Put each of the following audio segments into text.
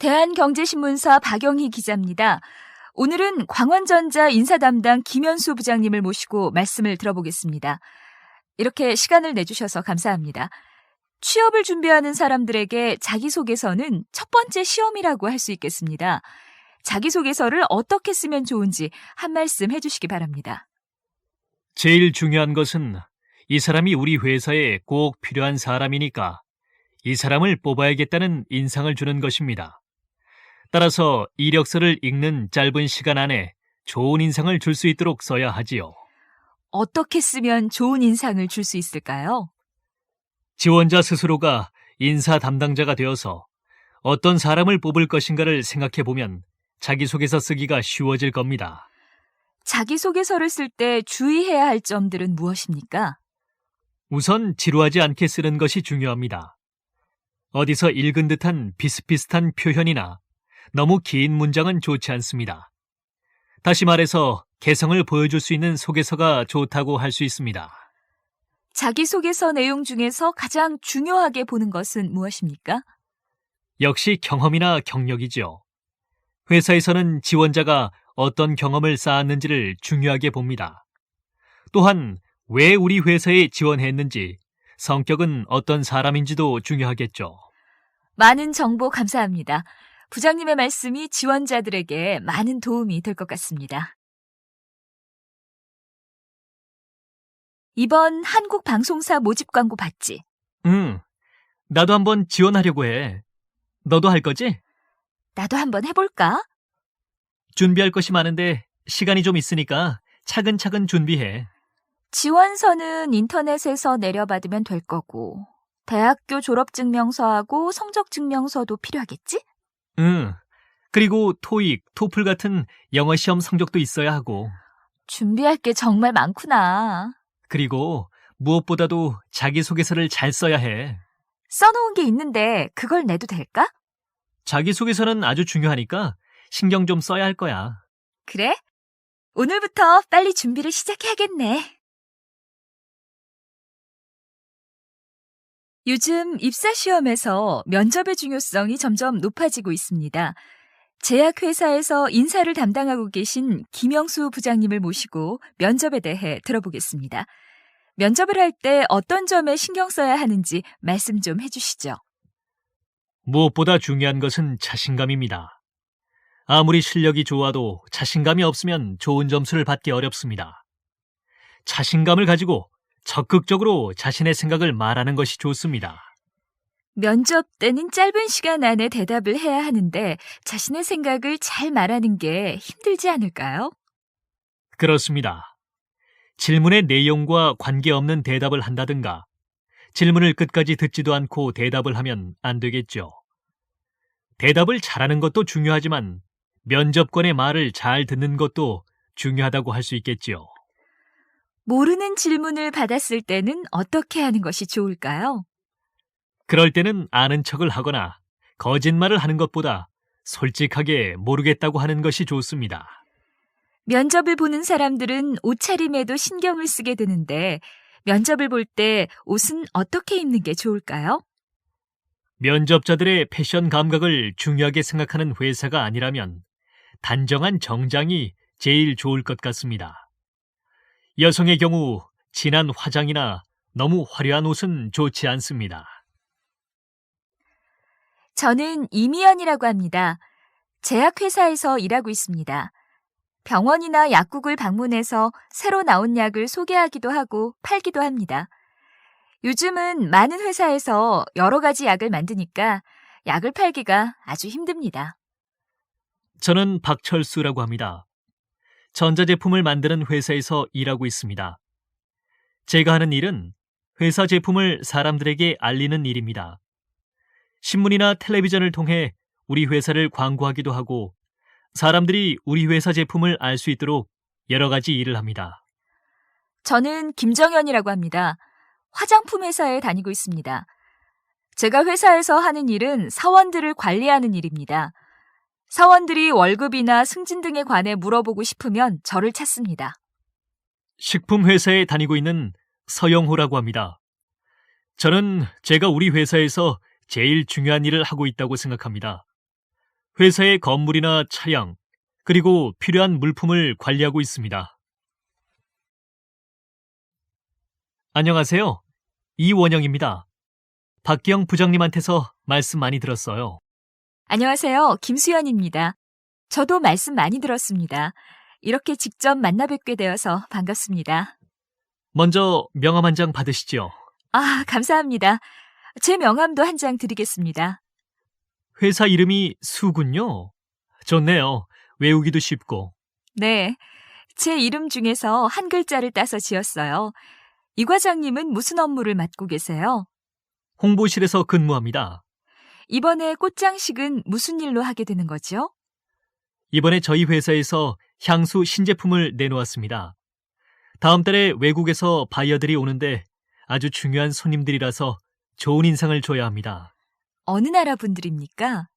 대한경제신문사 박영희 기자입니다. 오늘은 광원전자 인사담당 김현수 부장님을 모시고 말씀을 들어보겠습니다. 이렇게 시간을 내주셔서 감사합니다. 취업을 준비하는 사람들에게 자기소개서는 첫 번째 시험이라고 할 수 있겠습니다. 자기소개서를 어떻게 쓰면 좋은지 한 말씀 해주시기 바랍니다. 제일 중요한 것은 이 사람이 우리 회사에 꼭 필요한 사람이니까 이 사람을 뽑아야겠다는 인상을 주는 것입니다. 따라서 이력서를 읽는 짧은 시간 안에 좋은 인상을 줄 수 있도록 써야 하지요. 어떻게 쓰면 좋은 인상을 줄 수 있을까요? 지원자 스스로가 인사 담당자가 되어서 어떤 사람을 뽑을 것인가를 생각해 보면 자기소개서 쓰기가 쉬워질 겁니다. 자기소개서를 쓸 때 주의해야 할 점들은 무엇입니까? 우선 지루하지 않게 쓰는 것이 중요합니다. 어디서 읽은 듯한 비슷비슷한 표현이나 너무 긴 문장은 좋지 않습니다. 다시 말해서 개성을 보여줄 수 있는 소개서가 좋다고 할 수 있습니다. 자기소개서 내용 중에서 가장 중요하게 보는 것은 무엇입니까? 역시 경험이나 경력이죠. 회사에서는 지원자가 어떤 경험을 쌓았는지를 중요하게 봅니다. 또한 왜 우리 회사에 지원했는지, 성격은 어떤 사람인지도 중요하겠죠. 많은 정보 감사합니다. 부장님의 말씀이 지원자들에게 많은 도움이 될 것 같습니다. 이번 한국방송사 모집 광고 봤지? 나도 한번 지원하려고 해. 너도 할 거지? 나도 한번 해볼까? 준비할 것이 많은데 시간이 좀 있으니까 차근차근 준비해. 지원서는 인터넷에서 내려받으면 될 거고, 대학교 졸업증명서하고 성적증명서도 필요하겠지? 그리고 토익, 토플 같은 영어 시험 성적도 있어야 하고. 준비할 게 정말 많구나. 그리고 무엇보다도 자기소개서를 잘 써야 해. 써놓은 게 있는데 그걸 내도 될까? 자기소개서는 아주 중요하니까 신경 좀 써야 할 거야. 그래? 오늘부터 빨리 준비를 시작해야겠네. 요즘 입사시험에서 면접의 중요성이 점점 높아지고 있습니다. 제약회사에서 인사를 담당하고 계신 김영수 부장님을 모시고 면접에 대해 들어보겠습니다. 면접을 할 때 어떤 점에 신경 써야 하는지 말씀 좀 해주시죠. 무엇보다 중요한 것은 자신감입니다. 아무리 실력이 좋아도 자신감이 없으면 좋은 점수를 받기 어렵습니다. 자신감을 가지고 적극적으로 자신의 생각을 말하는 것이 좋습니다. 면접 때는 짧은 시간 안에 대답을 해야 하는데 자신의 생각을 잘 말하는 게 힘들지 않을까요? 그렇습니다. 질문의 내용과 관계없는 대답을 한다든가 질문을 끝까지 듣지도 않고 대답을 하면 안 되겠죠. 대답을 잘하는 것도 중요하지만 면접관의 말을 잘 듣는 것도 중요하다고 할 수 있겠지요. 모르는 질문을 받았을 때는 어떻게 하는 것이 좋을까요? 그럴 때는 아는 척을 하거나 거짓말을 하는 것보다 솔직하게 모르겠다고 하는 것이 좋습니다. 면접을 보는 사람들은 옷차림에도 신경을 쓰게 되는데 면접을 볼 때 옷은 어떻게 입는 게 좋을까요? 면접자들의 패션 감각을 중요하게 생각하는 회사가 아니라면 단정한 정장이 제일 좋을 것 같습니다. 여성의 경우 진한 화장이나 너무 화려한 옷은 좋지 않습니다. 저는 이미연이라고 합니다. 제약회사에서 일하고 있습니다. 병원이나 약국을 방문해서 새로 나온 약을 소개하기도 하고 팔기도 합니다. 요즘은 많은 회사에서 여러 가지 약을 만드니까 약을 팔기가 아주 힘듭니다. 저는 박철수라고 합니다. 전자제품을 만드는 회사에서 일하고 있습니다. 제가 하는 일은 회사 제품을 사람들에게 알리는 일입니다. 신문이나 텔레비전을 통해 우리 회사를 광고하기도 하고 사람들이 우리 회사 제품을 알 수 있도록 여러 가지 일을 합니다. 저는 김정현이라고 합니다. 화장품 회사에 다니고 있습니다. 제가 회사에서 하는 일은 사원들을 관리하는 일입니다. 사원들이 월급이나 승진 등에 관해 물어보고 싶으면 저를 찾습니다. 식품회사에 다니고 있는 서영호라고 합니다. 저는 제가 우리 회사에서 제일 중요한 일을 하고 있다고 생각합니다. 회사의 건물이나 차량, 그리고 필요한 물품을 관리하고 있습니다. 안녕하세요. 이원영입니다. 박기영 부장님한테서 말씀 많이 들었어요. 안녕하세요. 김수연입니다. 저도 말씀 많이 들었습니다. 이렇게 직접 만나 뵙게 되어서 반갑습니다. 먼저 명함 한 장 받으시죠. 아, 감사합니다. 제 명함도 한 장 드리겠습니다. 회사 이름이 수군요. 좋네요. 외우기도 쉽고. 네, 제 이름 중에서 한 글자를 따서 지었어요. 이 과장님은 무슨 업무를 맡고 계세요? 홍보실에서 근무합니다. 이번에 꽃장식은 무슨 일로 하게 되는 거죠? 이번에 저희 회사에서 향수 신제품을 내놓았습니다. 다음 달에 외국에서 바이어들이 오는데 아주 중요한 손님들이라서 좋은 인상을 줘야 합니다. 어느 나라 분들입니까?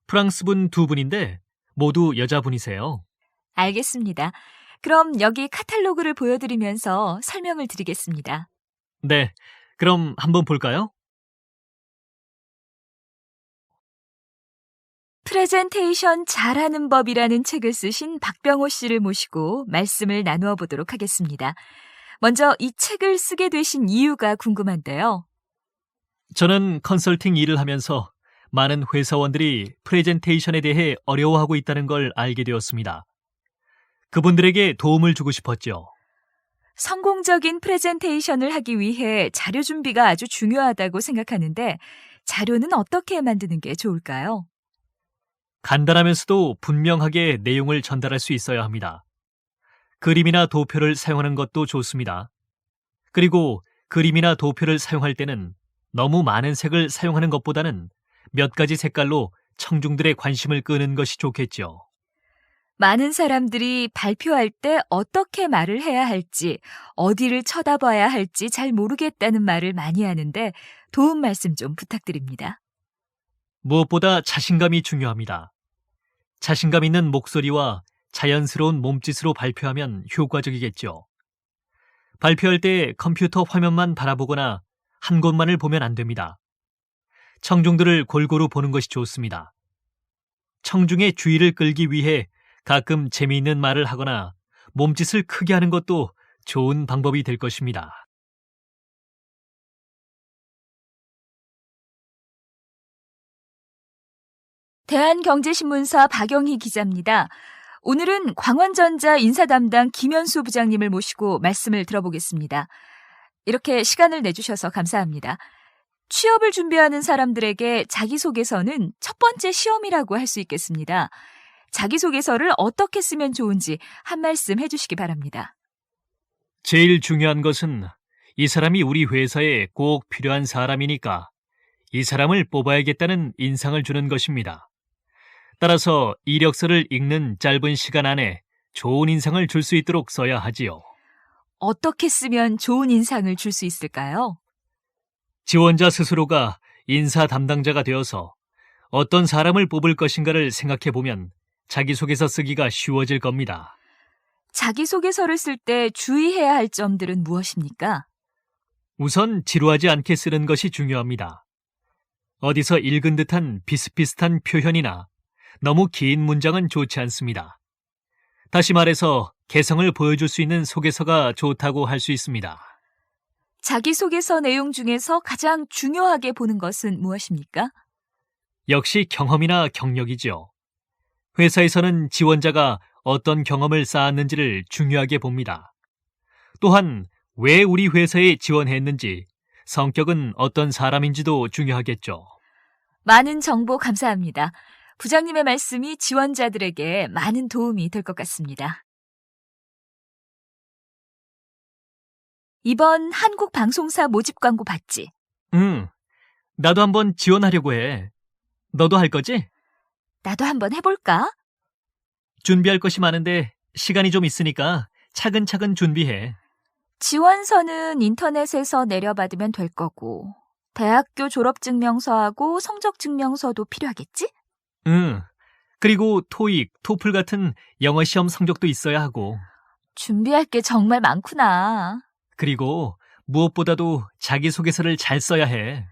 프랑스분 2분인데 모두 여자분이세요. 알겠습니다. 그럼 여기 카탈로그를 보여드리면서 설명을 드리겠습니다. 네, 그럼 한번 볼까요? 프레젠테이션 잘하는 법이라는 책을 쓰신 박병호 씨를 모시고 말씀을 나누어 보도록 하겠습니다. 먼저 이 책을 쓰게 되신 이유가 궁금한데요. 저는 컨설팅 일을 하면서 많은 회사원들이 프레젠테이션에 대해 어려워하고 있다는 걸 알게 되었습니다. 그분들에게 도움을 주고 싶었죠. 성공적인 프레젠테이션을 하기 위해 자료 준비가 아주 중요하다고 생각하는데 자료는 어떻게 만드는 게 좋을까요? 간단하면서도 분명하게 내용을 전달할 수 있어야 합니다. 그림이나 도표를 사용하는 것도 좋습니다. 그리고 그림이나 도표를 사용할 때는 너무 많은 색을 사용하는 것보다는 몇 가지 색깔로 청중들의 관심을 끄는 것이 좋겠죠. 많은 사람들이 발표할 때 어떻게 말을 해야 할지, 어디를 쳐다봐야 할지 잘 모르겠다는 말을 많이 하는데 도움 말씀 좀 부탁드립니다. 무엇보다 자신감이 중요합니다. 자신감 있는 목소리와 자연스러운 몸짓으로 발표하면 효과적이겠죠. 발표할 때 컴퓨터 화면만 바라보거나 한 곳만을 보면 안 됩니다. 청중들을 골고루 보는 것이 좋습니다. 청중의 주의를 끌기 위해 가끔 재미있는 말을 하거나 몸짓을 크게 하는 것도 좋은 방법이 될 것입니다. 대한경제신문사 박영희 기자입니다. 오늘은 광원전자 인사담당 김현수 부장님을 모시고 말씀을 들어보겠습니다. 이렇게 시간을 내주셔서 감사합니다. 취업을 준비하는 사람들에게 자기소개서는 첫 번째 시험이라고 할 수 있겠습니다. 자기소개서를 어떻게 쓰면 좋은지 한 말씀 해주시기 바랍니다. 제일 중요한 것은 이 사람이 우리 회사에 꼭 필요한 사람이니까 이 사람을 뽑아야겠다는 인상을 주는 것입니다. 따라서 이력서를 읽는 짧은 시간 안에 좋은 인상을 줄 수 있도록 써야 하지요. 어떻게 쓰면 좋은 인상을 줄 수 있을까요? 지원자 스스로가 인사 담당자가 되어서 어떤 사람을 뽑을 것인가를 생각해 보면 자기소개서 쓰기가 쉬워질 겁니다. 자기소개서를 쓸 때 주의해야 할 점들은 무엇입니까? 우선 지루하지 않게 쓰는 것이 중요합니다. 어디서 읽은 듯한 비슷비슷한 표현이나 너무 긴 문장은 좋지 않습니다. 다시 말해서 개성을 보여줄 수 있는 소개서가 좋다고 할 수 있습니다. 자기소개서 내용 중에서 가장 중요하게 보는 것은 무엇입니까? 역시 경험이나 경력이죠. 회사에서는 지원자가 어떤 경험을 쌓았는지를 중요하게 봅니다. 또한 왜 우리 회사에 지원했는지, 성격은 어떤 사람인지도 중요하겠죠. 많은 정보 감사합니다. 부장님의 말씀이 지원자들에게 많은 도움이 될 것 같습니다. 이번 한국방송사 모집 광고 봤지? 나도 한번 지원하려고 해. 너도 할 거지? 나도 한번 해볼까? 준비할 것이 많은데 시간이 좀 있으니까 차근차근 준비해. 지원서는 인터넷에서 내려받으면 될 거고, 대학교 졸업증명서하고 성적증명서도 필요하겠지? 그리고 토익, 토플 같은 영어 시험 성적도 있어야 하고. 준비할 게 정말 많구나. 그리고 무엇보다도 자기소개서를 잘 써야 해.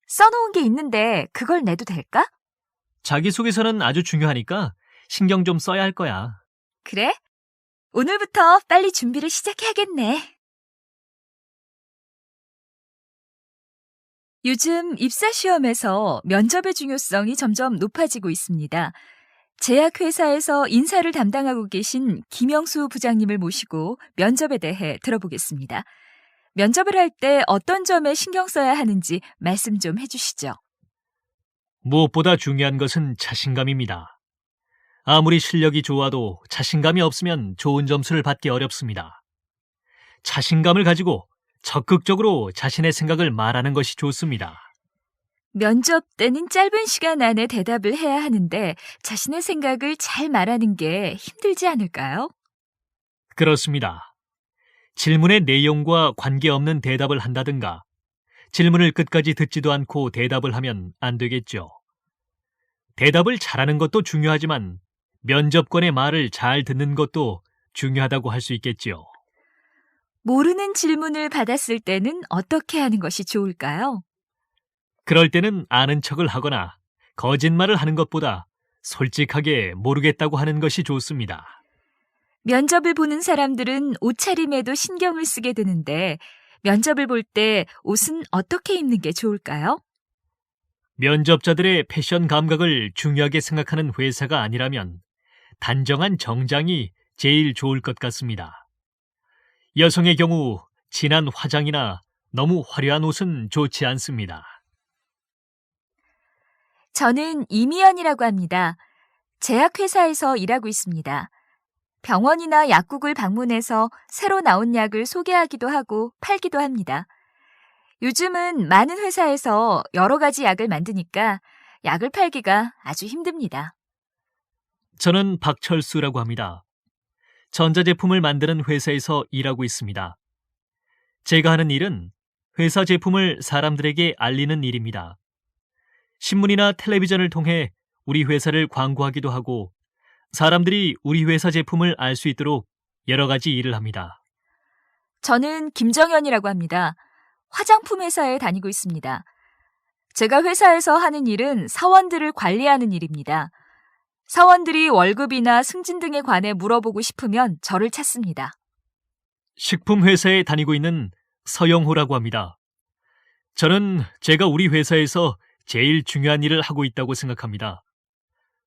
써놓은 게 있는데 그걸 내도 될까? 자기소개서는 아주 중요하니까 신경 좀 써야 할 거야. 그래? 오늘부터 빨리 준비를 시작해야겠네. 요즘 입사시험에서 면접의 중요성이 점점 높아지고 있습니다. 제약회사에서 인사를 담당하고 계신 김영수 부장님을 모시고 면접에 대해 들어보겠습니다. 면접을 할 때 어떤 점에 신경 써야 하는지 말씀 좀 해주시죠. 무엇보다 중요한 것은 자신감입니다. 아무리 실력이 좋아도 자신감이 없으면 좋은 점수를 받기 어렵습니다. 자신감을 가지고 적극적으로 자신의 생각을 말하는 것이 좋습니다. 면접 때는 짧은 시간 안에 대답을 해야 하는데 자신의 생각을 잘 말하는 게 힘들지 않을까요? 그렇습니다. 질문의 내용과 관계없는 대답을 한다든가 질문을 끝까지 듣지도 않고 대답을 하면 안 되겠죠. 대답을 잘하는 것도 중요하지만 면접관의 말을 잘 듣는 것도 중요하다고 할 수 있겠지요. 모르는 질문을 받았을 때는 어떻게 하는 것이 좋을까요? 그럴 때는 아는 척을 하거나 거짓말을 하는 것보다 솔직하게 모르겠다고 하는 것이 좋습니다. 면접을 보는 사람들은 옷차림에도 신경을 쓰게 되는데 면접을 볼 때 옷은 어떻게 입는 게 좋을까요? 면접자들의 패션 감각을 중요하게 생각하는 회사가 아니라면 단정한 정장이 제일 좋을 것 같습니다. 여성의 경우 진한 화장이나 너무 화려한 옷은 좋지 않습니다. 저는 이미연이라고 합니다. 제약회사에서 일하고 있습니다. 병원이나 약국을 방문해서 새로 나온 약을 소개하기도 하고 팔기도 합니다. 요즘은 많은 회사에서 여러 가지 약을 만드니까 약을 팔기가 아주 힘듭니다. 저는 박철수라고 합니다. 전자제품을 만드는 회사에서 일하고 있습니다. 제가 하는 일은 회사 제품을 사람들에게 알리는 일입니다. 신문이나 텔레비전을 통해 우리 회사를 광고하기도 하고 사람들이 우리 회사 제품을 알 수 있도록 여러 가지 일을 합니다. 저는 김정현이라고 합니다. 화장품 회사에 다니고 있습니다. 제가 회사에서 하는 일은 사원들을 관리하는 일입니다. 사원들이 월급이나 승진 등에 관해 물어보고 싶으면 저를 찾습니다. 식품 회사에 다니고 있는 서영호라고 합니다. 저는 제가 우리 회사에서 제일 중요한 일을 하고 있다고 생각합니다.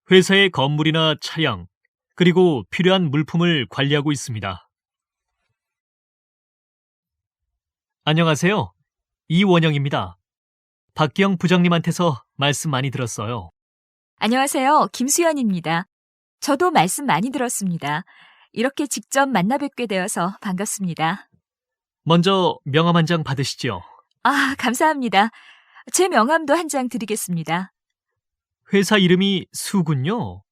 회사의 건물이나 차량, 그리고 필요한 물품을 관리하고 있습니다. 안녕하세요. 이원영입니다. 박기영 부장님한테서 말씀 많이 들었어요. 안녕하세요. 김수연입니다. 저도 말씀 많이 들었습니다. 이렇게 직접 만나 뵙게 되어서 반갑습니다. 먼저 명함 한 장 받으시죠. 아, 감사합니다. 제 명함도 한 장 드리겠습니다. 회사 이름이 수군요.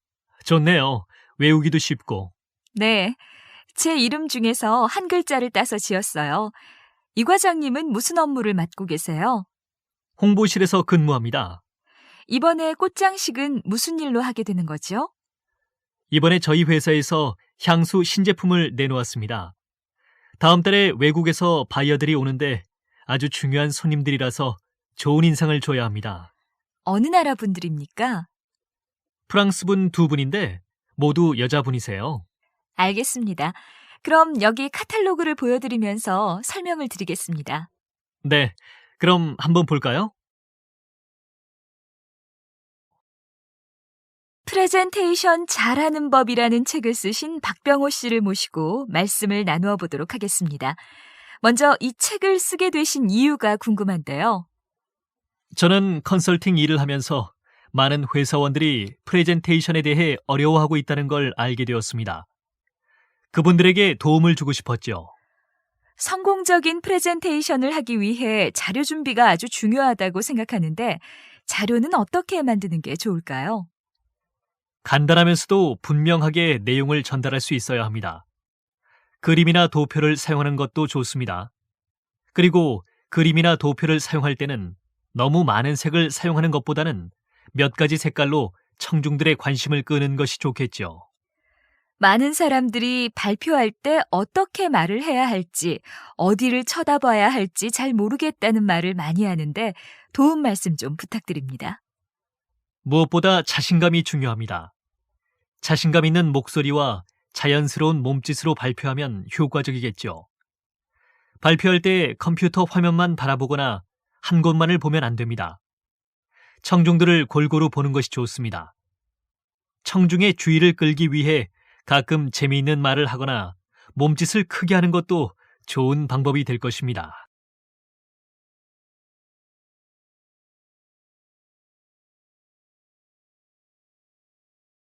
좋네요. 외우기도 쉽고. 네, 제 이름 중에서 한 글자를 따서 지었어요. 이 과장님은 무슨 업무를 맡고 계세요? 홍보실에서 근무합니다. 이번에 꽃장식은 무슨 일로 하게 되는 거죠? 이번에 저희 회사에서 향수 신제품을 내놓았습니다. 다음 달에 외국에서 바이어들이 오는데 아주 중요한 손님들이라서 좋은 인상을 줘야 합니다. 어느 나라 분들입니까? 프랑스분 두 분인데 모두 여자분이세요. 알겠습니다. 그럼 여기 카탈로그를 보여드리면서 설명을 드리겠습니다. 네, 그럼 한번 볼까요? 프레젠테이션 잘하는 법이라는 책을 쓰신 박병호 씨를 모시고 말씀을 나누어 보도록 하겠습니다. 먼저 이 책을 쓰게 되신 이유가 궁금한데요. 저는 컨설팅 일을 하면서 많은 회사원들이 프레젠테이션에 대해 어려워하고 있다는 걸 알게 되었습니다. 그분들에게 도움을 주고 싶었죠. 성공적인 프레젠테이션을 하기 위해 자료 준비가 아주 중요하다고 생각하는데 자료는 어떻게 만드는 게 좋을까요? 간단하면서도 분명하게 내용을 전달할 수 있어야 합니다. 그림이나 도표를 사용하는 것도 좋습니다. 그리고 그림이나 도표를 사용할 때는 너무 많은 색을 사용하는 것보다는 몇 가지 색깔로 청중들의 관심을 끄는 것이 좋겠죠. 많은 사람들이 발표할 때 어떻게 말을 해야 할지, 어디를 쳐다봐야 할지 잘 모르겠다는 말을 많이 하는데 도움 말씀 좀 부탁드립니다. 무엇보다 자신감이 중요합니다. 자신감 있는 목소리와 자연스러운 몸짓으로 발표하면 효과적이겠죠. 발표할 때 컴퓨터 화면만 바라보거나 한 곳만을 보면 안 됩니다. 청중들을 골고루 보는 것이 좋습니다. 청중의 주의를 끌기 위해 가끔 재미있는 말을 하거나 몸짓을 크게 하는 것도 좋은 방법이 될 것입니다.